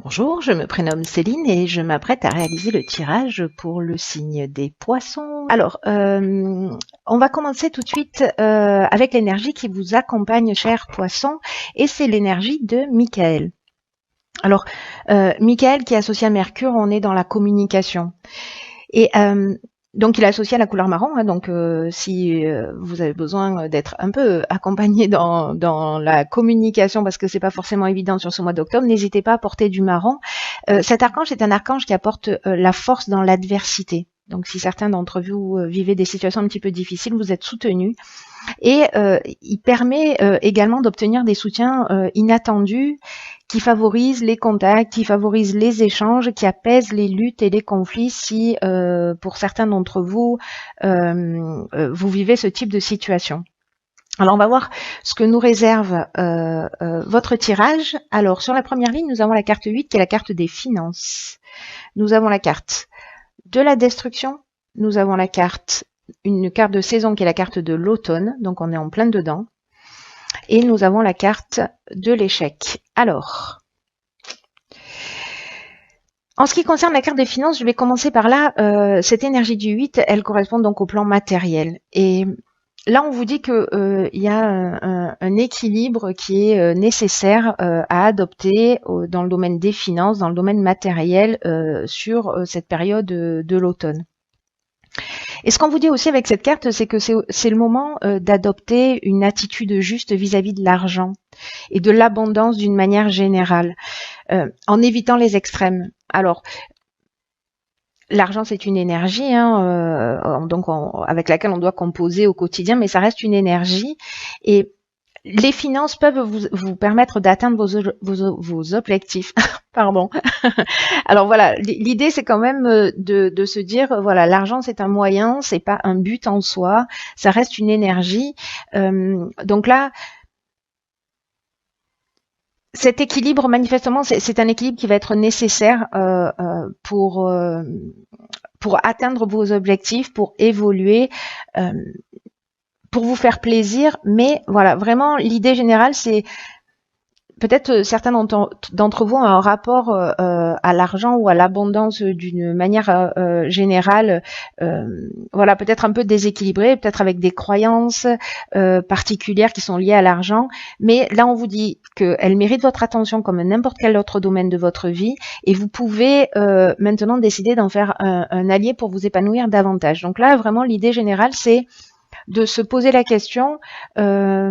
Bonjour, je me prénomme Céline et je m'apprête à réaliser le tirage pour le signe des poissons. Alors, on va commencer tout de suite avec l'énergie qui vous accompagne, chers poissons, et c'est l'énergie de Michael. Alors, Michael qui est associé à Mercure, on est dans la communication. Et donc il est associé à la couleur marron, hein, donc si vous avez besoin d'être un peu accompagné dans la communication, parce que c'est pas forcément évident sur ce mois d'octobre, n'hésitez pas à porter du marron. Cet archange est un archange qui apporte la force dans l'adversité. Donc si certains d'entre vous vivez des situations un petit peu difficiles, vous êtes soutenus. Et il permet également d'obtenir des soutiens inattendus qui favorisent les contacts, qui favorisent les échanges, qui apaisent les luttes et les conflits si, pour certains d'entre vous, vous vivez ce type de situation. Alors on va voir ce que nous réserve votre tirage. Alors sur la première ligne, nous avons la carte 8 qui est la carte des finances. Nous avons la carte de la destruction, nous avons une carte de saison qui est la carte de l'automne, donc on est en plein dedans. Et nous avons la carte de l'échec. Alors, en ce qui concerne la carte des finances, je vais commencer par là. Cette énergie du 8, elle correspond donc au plan matériel. Et là, on vous dit qu'il y a un équilibre qui est nécessaire à adopter dans le domaine des finances, dans le domaine matériel, sur cette période de l'automne. Et ce qu'on vous dit aussi avec cette carte, c'est que c'est le moment d'adopter une attitude juste vis-à-vis de l'argent et de l'abondance d'une manière générale, en évitant les extrêmes. Alors, l'argent, c'est une énergie, hein, donc avec laquelle on doit composer au quotidien, mais ça reste une énergie. Et les finances peuvent vous permettre d'atteindre vos objectifs. Pardon. Alors voilà, l'idée c'est quand même de se dire, voilà, l'argent c'est un moyen, c'est pas un but en soi, ça reste une énergie. Donc là, cet équilibre, manifestement, c'est un équilibre qui va être nécessaire pour atteindre vos objectifs, pour évoluer. Pour vous faire plaisir, mais voilà, vraiment l'idée générale, c'est peut-être certains d'entre vous ont un rapport à l'argent ou à l'abondance d'une manière générale, voilà, peut-être un peu déséquilibré, peut-être avec des croyances particulières qui sont liées à l'argent, mais là on vous dit qu'elle mérite votre attention comme n'importe quel autre domaine de votre vie, et vous pouvez maintenant décider d'en faire un allié pour vous épanouir davantage. Donc là, vraiment, l'idée générale, c'est de se poser la question à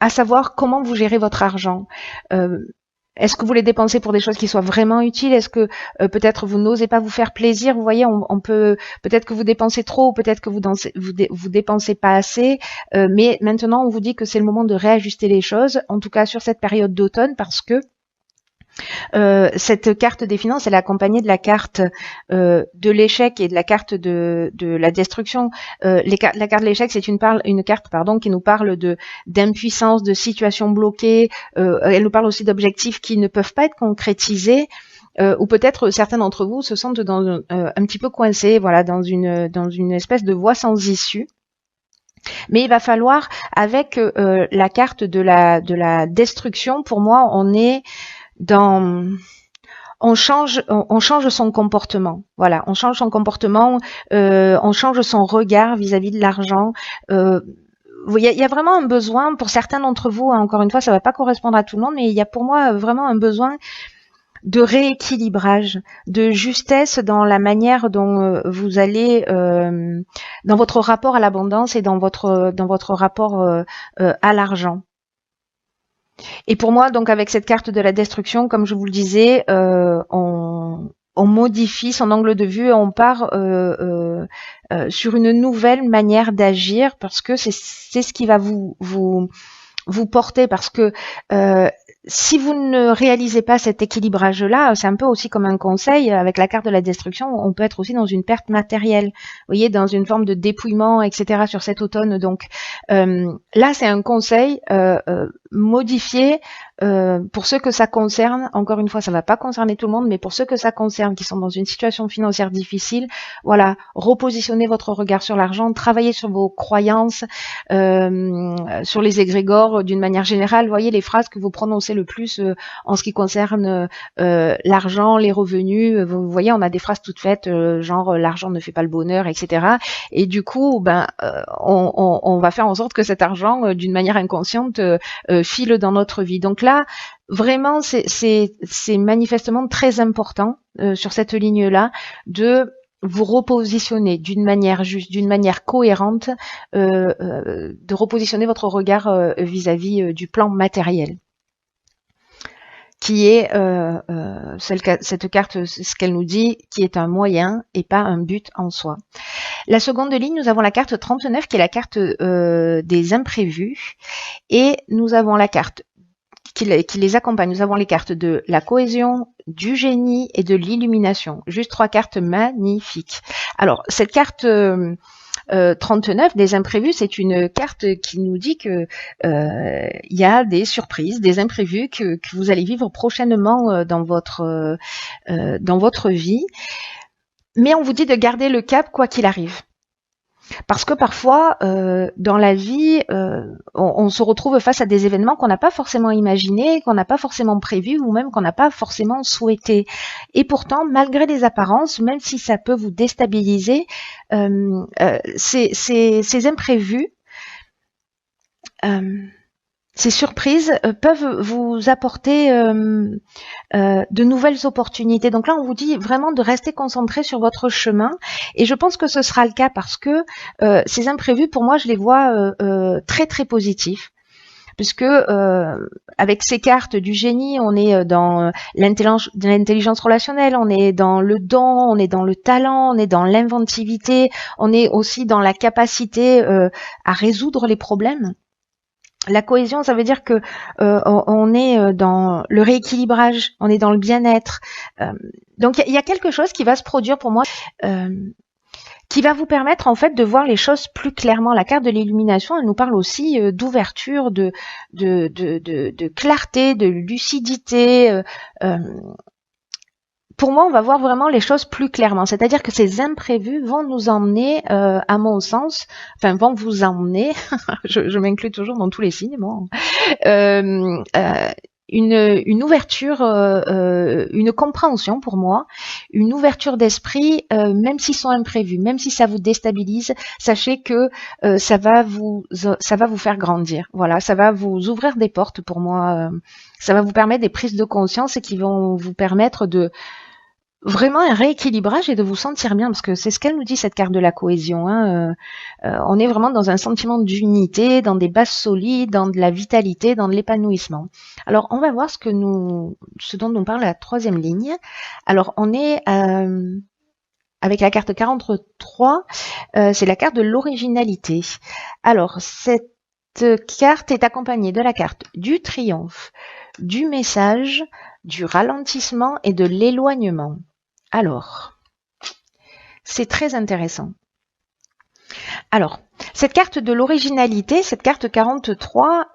savoir comment vous gérez votre argent. Est-ce que vous les dépensez pour des choses qui soient vraiment utiles? Est-ce que peut-être vous n'osez pas vous faire plaisir? Vous voyez, on peut peut-être que vous dépensez trop, ou peut-être que vous dépensez pas assez. Mais maintenant, on vous dit que c'est le moment de réajuster les choses, en tout cas sur cette période d'automne, parce que cette carte des finances, elle est accompagnée de la carte de l'échec et de la carte de la destruction. La carte de l'échec, c'est une carte qui nous parle d'impuissance, de situations bloquées. Elle nous parle aussi d'objectifs qui ne peuvent pas être concrétisés. Ou peut-être certains d'entre vous se sentent un petit peu coincés, voilà, dans une espèce de voie sans issue. Mais il va falloir, avec la carte de la destruction, pour moi, on change son comportement. Voilà, on change son comportement, on change son regard vis-à-vis de l'argent. Il y a vraiment un besoin pour certains d'entre vous, hein, encore une fois, ça va pas correspondre à tout le monde, mais il y a pour moi vraiment un besoin de rééquilibrage, de justesse dans la manière dont vous allez dans votre rapport à l'abondance et dans votre rapport à l'argent. Et pour moi, donc avec cette carte de la destruction, comme je vous le disais, on modifie son angle de vue et on part sur une nouvelle manière d'agir, parce que c'est ce qui va vous porter, parce que si vous ne réalisez pas cet équilibrage-là, c'est un peu aussi comme un conseil, avec la carte de la destruction, on peut être aussi dans une perte matérielle, vous voyez, dans une forme de dépouillement, etc. sur cet automne. Donc là, c'est un conseil, modifier pour ceux que ça concerne. Encore une fois, ça va pas concerner tout le monde, mais pour ceux que ça concerne, qui sont dans une situation financière difficile, voilà, repositionnez votre regard sur l'argent, travaillez sur vos croyances, sur les égrégores d'une manière générale. Voyez les phrases que vous prononcez le plus en ce qui concerne l'argent, les revenus. Vous voyez, on a des phrases toutes faites, genre l'argent ne fait pas le bonheur, etc. Et du coup, on va faire en sorte que cet argent, d'une manière inconsciente, file dans notre vie. Donc là, vraiment, c'est manifestement très important sur cette ligne-là de vous repositionner d'une manière juste, d'une manière cohérente, de repositionner votre regard vis-à-vis du plan matériel, qui est cette carte, ce qu'elle nous dit, qui est un moyen et pas un but en soi. La seconde ligne, nous avons la carte 39 qui est la carte des imprévus, et nous avons la carte qui les accompagne. Nous avons les cartes de la cohésion, du génie et de l'illumination. Juste 3 cartes magnifiques. Alors, cette carte 39 des imprévus, c'est une carte qui nous dit que il y a des surprises, des imprévus que vous allez vivre prochainement dans votre vie. Mais on vous dit de garder le cap quoi qu'il arrive. Parce que parfois, dans la vie, on se retrouve face à des événements qu'on n'a pas forcément imaginés, qu'on n'a pas forcément prévus, ou même qu'on n'a pas forcément souhaité. Et pourtant, malgré les apparences, même si ça peut vous déstabiliser, ces imprévus, ces surprises peuvent vous apporter de nouvelles opportunités. Donc là, on vous dit vraiment de rester concentré sur votre chemin. Et je pense que ce sera le cas parce que ces imprévus, pour moi, je les vois très, très positifs. Puisque avec ces cartes du génie, on est dans l'intelligence relationnelle, on est dans le don, on est dans le talent, on est dans l'inventivité, on est aussi dans la capacité à résoudre les problèmes. La cohésion, ça veut dire que on est dans le rééquilibrage, on est dans le bien-être. Donc il y a quelque chose qui va se produire pour moi, qui va vous permettre en fait de voir les choses plus clairement. La carte de l'illumination, elle nous parle aussi d'ouverture, de clarté, de lucidité. Pour moi, on va voir vraiment les choses plus clairement. C'est-à-dire que ces imprévus vont nous emmener, à mon sens, enfin vont vous emmener, je m'inclus toujours dans tous les signes, moi, une ouverture, une compréhension pour moi, une ouverture d'esprit, même s'ils sont imprévus, même si ça vous déstabilise, sachez que ça va vous faire grandir. Voilà, ça va vous ouvrir des portes pour moi. Ça va vous permettre des prises de conscience et qui vont vous permettre de vraiment un rééquilibrage et de vous sentir bien, parce que c'est ce qu'elle nous dit, cette carte de la cohésion. On est vraiment dans un sentiment d'unité, dans des bases solides, dans de la vitalité, dans de l'épanouissement. Alors, on va voir ce dont nous parle la troisième ligne. Alors, on est avec la carte 43, c'est la carte de l'originalité. Alors, cette carte est accompagnée de la carte du triomphe, du message, du ralentissement et de l'éloignement. Alors, c'est très intéressant. Alors, cette carte de l'originalité, cette carte 43,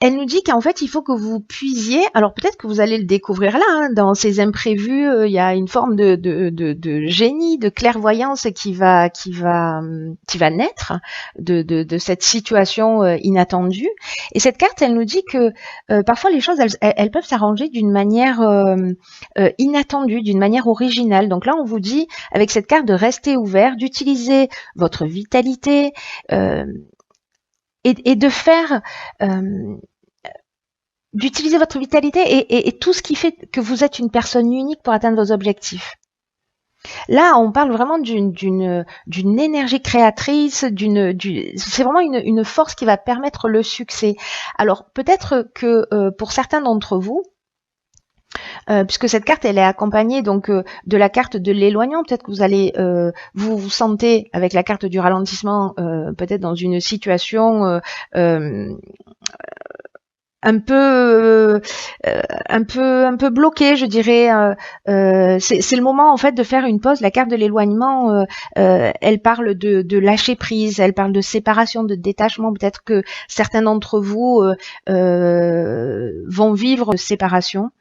elle nous dit qu'en fait, il faut que vous puisiez, alors peut-être que vous allez le découvrir là, hein, dans ces imprévus, il y a une forme de génie, de clairvoyance qui va naître de cette situation inattendue. Et cette carte, elle nous dit que parfois les choses, elles peuvent s'arranger d'une manière inattendue, d'une manière originale. Donc là, on vous dit, avec cette carte, de rester ouvert, d'utiliser votre vitalité, et de faire, d'utiliser votre vitalité et tout ce qui fait que vous êtes une personne unique pour atteindre vos objectifs. Là, on parle vraiment d'une énergie créatrice, c'est vraiment une force qui va permettre le succès. Alors, peut-être que pour certains d'entre vous, puisque cette carte elle est accompagnée donc de la carte de l'éloignement, peut-être que vous allez vous sentez avec la carte du ralentissement peut-être dans une situation un peu, un peu bloqué, je dirais. C'est le moment en fait de faire une pause. La carte de l'éloignement, elle parle de lâcher prise, elle parle de séparation, de détachement. Peut-être que certains d'entre vous vont vivre une séparation.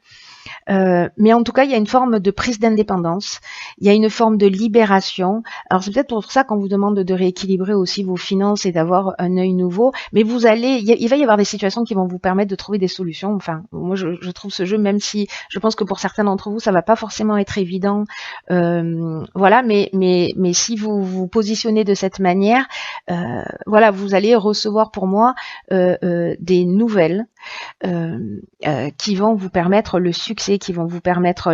Mais en tout cas, il y a une forme de prise d'indépendance, il y a une forme de libération. Alors c'est peut-être pour ça qu'on vous demande de rééquilibrer aussi vos finances et d'avoir un œil nouveau. Mais vous allez, il va y avoir des situations qui vont vous permettre de trouver des solutions. Enfin, moi je trouve ce jeu, même si je pense que pour certains d'entre vous, ça va pas forcément être évident. Voilà, mais si vous vous positionnez de cette manière, voilà, vous allez recevoir pour moi des nouvelles qui vont vous permettre le succès, qui vont vous permettre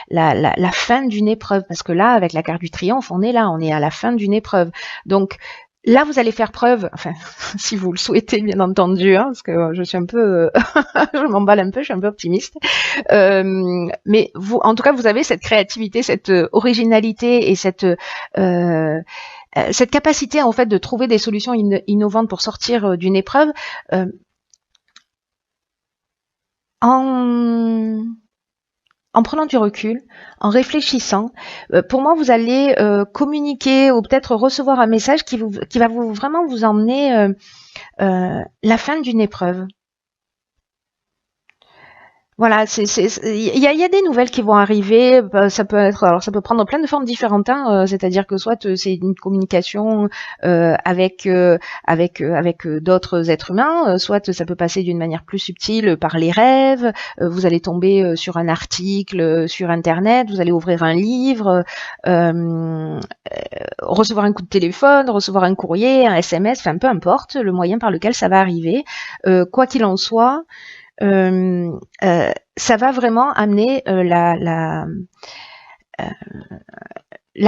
la fin d'une épreuve. Parce que là, avec la carte du triomphe, on est là, on est à la fin d'une épreuve. Donc là, vous allez faire preuve, enfin, si vous le souhaitez, bien entendu, hein, parce que je suis un peu, je m'emballe un peu, je suis un peu optimiste. Mais vous, en tout cas, vous avez cette créativité, cette originalité et cette capacité en fait de trouver des solutions innovantes pour sortir d'une épreuve. En prenant du recul, en réfléchissant, pour moi, vous allez communiquer ou peut-être recevoir un message qui va vraiment vous emmener la fin d'une épreuve. Voilà, il y a des nouvelles qui vont arriver. Ça peut être, alors ça peut prendre plein de formes différentes. Hein, c'est-à-dire que soit c'est une communication avec d'autres êtres humains, soit ça peut passer d'une manière plus subtile par les rêves. Vous allez tomber sur un article sur Internet. Vous allez ouvrir un livre, recevoir un coup de téléphone, recevoir un courrier, un SMS. Enfin, peu importe le moyen par lequel ça va arriver. Quoi qu'il en soit. Ça va vraiment amener la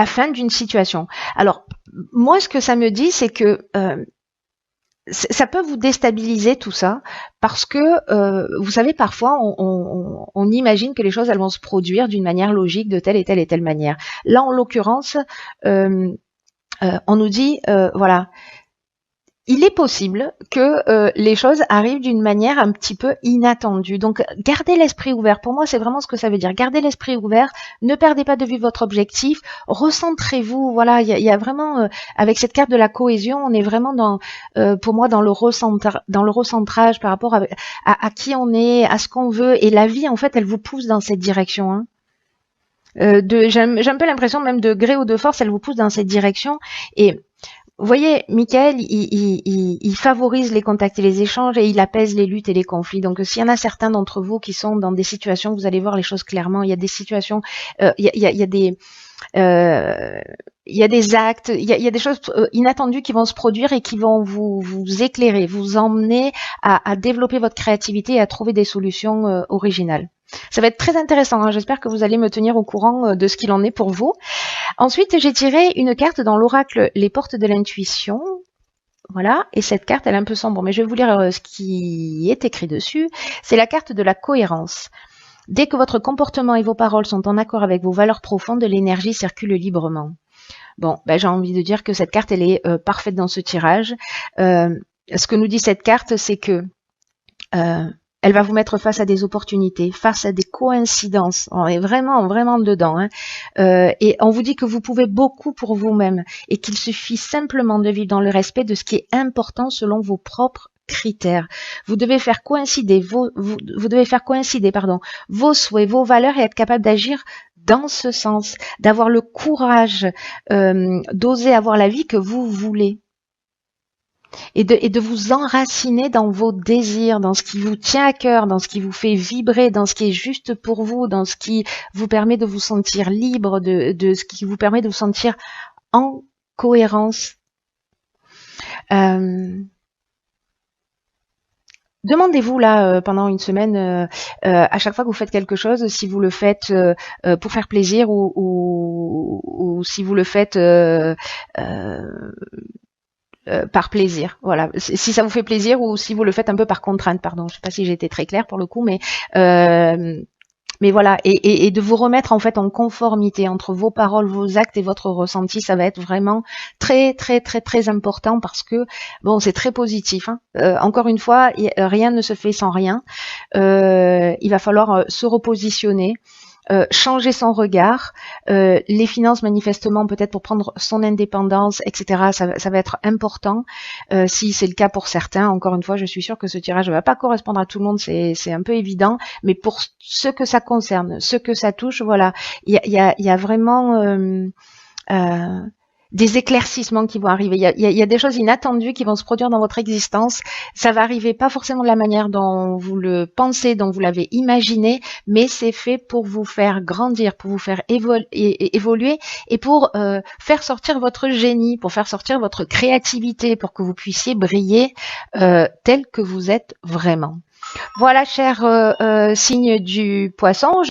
fin d'une situation. Alors, moi, ce que ça me dit, c'est que ça peut vous déstabiliser tout ça, parce que, vous savez, parfois, on imagine que les choses, elles vont se produire d'une manière logique, de telle et telle et telle manière. Là, en l'occurrence, on nous dit, voilà, il est possible que les choses arrivent d'une manière un petit peu inattendue. Donc, gardez l'esprit ouvert. Pour moi, c'est vraiment ce que ça veut dire. Gardez l'esprit ouvert. Ne perdez pas de vue votre objectif. Recentrez-vous. Voilà, il y a vraiment, avec cette carte de la cohésion, on est vraiment pour moi, dans le recentrage par rapport à qui on est, à ce qu'on veut. Et la vie, en fait, elle vous pousse dans cette direction. Hein. J'ai un peu l'impression, même de gré ou de force, elle vous pousse dans cette direction. Et vous voyez, Michael, il favorise les contacts et les échanges et il apaise les luttes et les conflits. Donc, s'il y en a certains d'entre vous qui sont dans des situations, vous allez voir les choses clairement. Il y a des situations, il y a des actes, il y a des choses inattendues qui vont se produire et qui vont vous éclairer, vous emmener à développer votre créativité et à trouver des solutions originales. Ça va être très intéressant. Hein. J'espère que vous allez me tenir au courant de ce qu'il en est pour vous. Ensuite, j'ai tiré une carte dans l'oracle Les Portes de l'intuition. Voilà, et cette carte, elle est un peu sombre, mais je vais vous lire ce qui est écrit dessus. C'est la carte de la cohérence. Dès que votre comportement et vos paroles sont en accord avec vos valeurs profondes, l'énergie circule librement. Bon, ben, j'ai envie de dire que cette carte, elle est parfaite dans ce tirage. Ce que nous dit cette carte, c'est que elle va vous mettre face à des opportunités, face à des coïncidences. On est vraiment, vraiment dedans. Hein. Et on vous dit que vous pouvez beaucoup pour vous-même et qu'il suffit simplement de vivre dans le respect de ce qui est important selon vos propres critères. Vous devez faire coïncider vos souhaits, vos valeurs et être capable d'agir dans ce sens, d'avoir le courage d'oser avoir la vie que vous voulez. Et de vous enraciner dans vos désirs, dans ce qui vous tient à cœur, dans ce qui vous fait vibrer, dans ce qui est juste pour vous, dans ce qui vous permet de vous sentir libre, de ce qui vous permet de vous sentir en cohérence. Demandez-vous là pendant une semaine, à chaque fois que vous faites quelque chose, si vous le faites pour faire plaisir ou si vous le faites par plaisir, voilà. Si ça vous fait plaisir ou si vous le faites un peu par contrainte, pardon. Je sais pas si j'ai été très claire pour le coup, mais mais voilà, et de vous remettre en fait en conformité entre vos paroles, vos actes et votre ressenti, ça va être vraiment très très très très important parce que bon, c'est très positif. Hein. Encore une fois, rien ne se fait sans rien. Il va falloir se repositionner. Changer son regard, les finances manifestement peut-être pour prendre son indépendance, etc. Ça va être important si c'est le cas pour certains. Encore une fois, je suis sûre que ce tirage ne va pas correspondre à tout le monde, c'est un peu évident, mais pour ceux que ça concerne, ceux que ça touche, voilà, il y a vraiment des éclaircissements qui vont arriver. Il y a des choses inattendues qui vont se produire dans votre existence. Ça va arriver pas forcément de la manière dont vous le pensez, dont vous l'avez imaginé, mais c'est fait pour vous faire grandir, pour vous faire évoluer et pour faire sortir votre génie, pour faire sortir votre créativité, pour que vous puissiez briller tel que vous êtes vraiment. Voilà, cher signe du poisson,